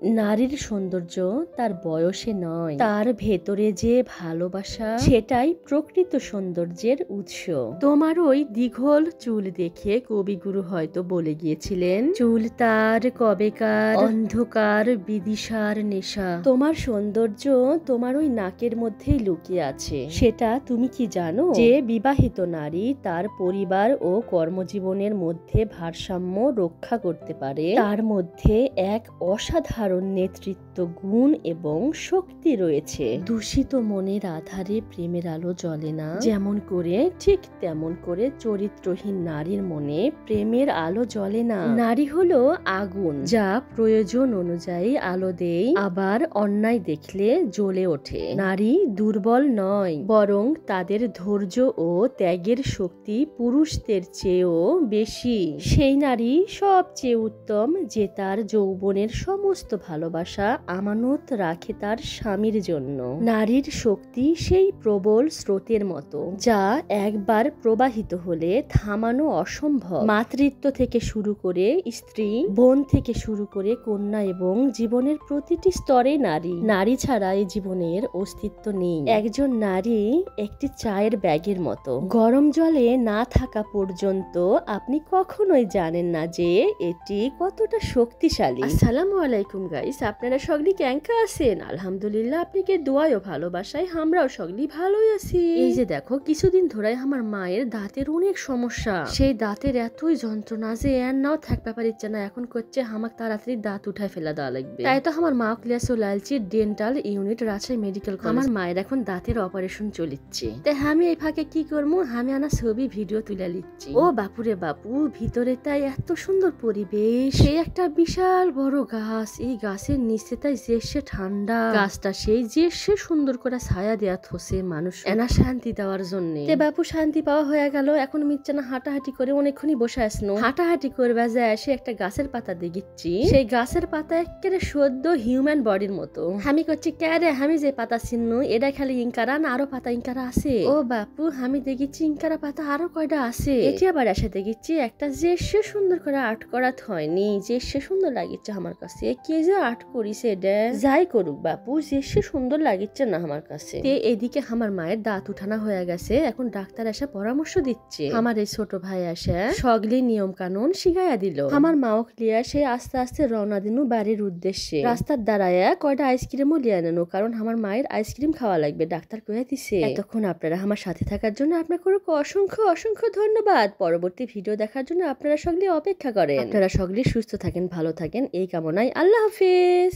নারীর সৌন্দর্য তার বয়সে নয়, তার ভেতরে যে ভালোবাসা, সেটাই প্রকৃত সৌন্দর্যের উৎস। তোমার ওই দীঘল চুল দেখে কবিগুরু হয়তো বলে গিয়েছিলেন, চুল তার কবেকার অন্ধকার বিদিশার নেশা। তোমার সৌন্দর্য তোমার ওই নাকের মধ্যেই লুকিয়ে আছে। সেটা তুমি কি জানো যে বিবাহিত নারী তার পরিবার ও কর্মজীবনের মধ্যে ভারসাম্য রক্ষা করতে পারে? তার মধ্যে এক অসাধারণ নেতৃত্ব গুণ এবং শক্তি রয়েছে। দূষিত মনের আধারে প্রেমের আলো জ্বলে না, যেমন করে ঠিক তেমন করে চরিত্রহীন নারীর মনে প্রেমের আলো জ্বলে না। নারী হলো আগুন, যা প্রয়োজন অনুযায়ী আলো দেয়, আবার অন্যায় দেখলে জ্বলে ওঠে। নারী দুর্বল নয়, বরং তাদের ধৈর্য ও ত্যাগের শক্তি পুরুষদের চেয়েও বেশি। সেই নারী সবচেয়ে উত্তম যে তার যৌবনের সমস্ত ভালোবাসা আমানত রাখে তার স্বামীর জন্য। নারীর শক্তি সেই প্রবল স্রোতের মতো, যা একবার প্রবাহিত হলে থামানো অসম্ভব। মাতৃত্ব থেকে শুরু করে স্ত্রী, বোন থেকে শুরু করে কন্যা এবং জীবনের প্রতিটি স্তরে নারী। নারী ছাড়া এই জীবনের অস্তিত্ব নেই। একজন নারী একটি চায়ের ব্যাগের মতো, গরম জলে না থাকা পর্যন্ত আপনি কখনোই জানেন না যে এটি কতটা শক্তিশালী। আসসালামু আলাইকুম গাইস, আপনারা সকলে কেঙ্কা আছেন? আলহামদুলিল্লাহ, আপনাকে দোয়ায় ও ভালোবাসায় আমরাও সকলে ভালোই আছি। এই যে দেখো, কিছুদিন ধরে আমার মায়ের দাঁতের অনেক সমস্যা। সেই দাঁতের এতই যন্ত্রণা যে এর নাও থাকতে পারিচ্ছে না। এখন করছে আমাকে তাড়াতাড়ি দাঁত উঠায় ফেলা দেওয়া লাগবে। তাই তো আমার মা ক্লিয়াসো লালচি dental unit Rajshahi medical college. আমার মায়ের এখন দাঁতের অপারেশন চলিচ্ছে। তাই আমি এই ফাঁকে কি করবো, আমি আনা ছবি ভিডিও তুলে নিচ্ছি। ও বাপুরে বাপু, ভিতরে তাই এত সুন্দর পরিবেশ, সেই একটা বিশাল বড় গাছ, এই গাছের নিচে তাই যে ঠান্ডা, গাছটা সেই যে সুন্দর করে ছায়া দেয়া থসে মানুষ এনা শান্তি দেওয়ার জন্য। তে বাপু শান্তি পাওয়া হয়ে গেল, এখন মিচ্ছে না হাঁটাহাঁটি করে অনেকক্ষণই বসে আসনো। হাঁটাহাঁটি করবে যায় এসে একটা গাছের পাতা দেখিচ্ছি, সেই গাছের পাতা একেবারে সদ্য হিউম্যান বডির মতো। আমি করছি ক্যারে, আমি যে পাতা চিহ্ন এটা খালি ইনকারা না আরো পাতা ইনকারা আছে? ও বাপু, আমি দেখিচ্ছি ইনকারা পাতা আরো কয়টা আছে। এটি আবার এসে দেখিচ্ছি একটা যে সুন্দর করে আর্ট করা হয়নি, যে সুন্দর লাগিচ্ছে আমার কাছে। কে যে আর্ট করিছে এটা, যাই করুক বাপু, যে সুন্দর লাগিচ্ছে না আমার কাছে। এদিকে আমার মায়ের দাঁত উঠানো হয়ে গেছে, এখন ডাক্তার এসে পরামর্শ দিচ্ছে। আমার এই ছোট ভাই এসে সগলি নিয়ম কানুন শিখাইয়া দিল। আমার মাও ক্লিয়া সে আস্তে আস্তে রওনা দিনু বাড়ির উদ্দেশ্যে। রাস্তার দাঁড়ায় কয়টা আইসক্রিমও লিয়া নেনো, কারণ আমার মায়ের আইসক্রিম খাওয়া লাগবে, ডাক্তার কইয়া দিছে। এতক্ষণ আপনারা আমার সাথে থাকার জন্য আপনাকে অসংখ্য অসংখ্য ধন্যবাদ। পরবর্তী ভিডিও দেখার জন্য আপনারা সকলে অপেক্ষা করেন। আপনারা সকলে সুস্থ থাকেন, ভালো থাকেন, এই কামনায় আল্লাহ হাফেজ।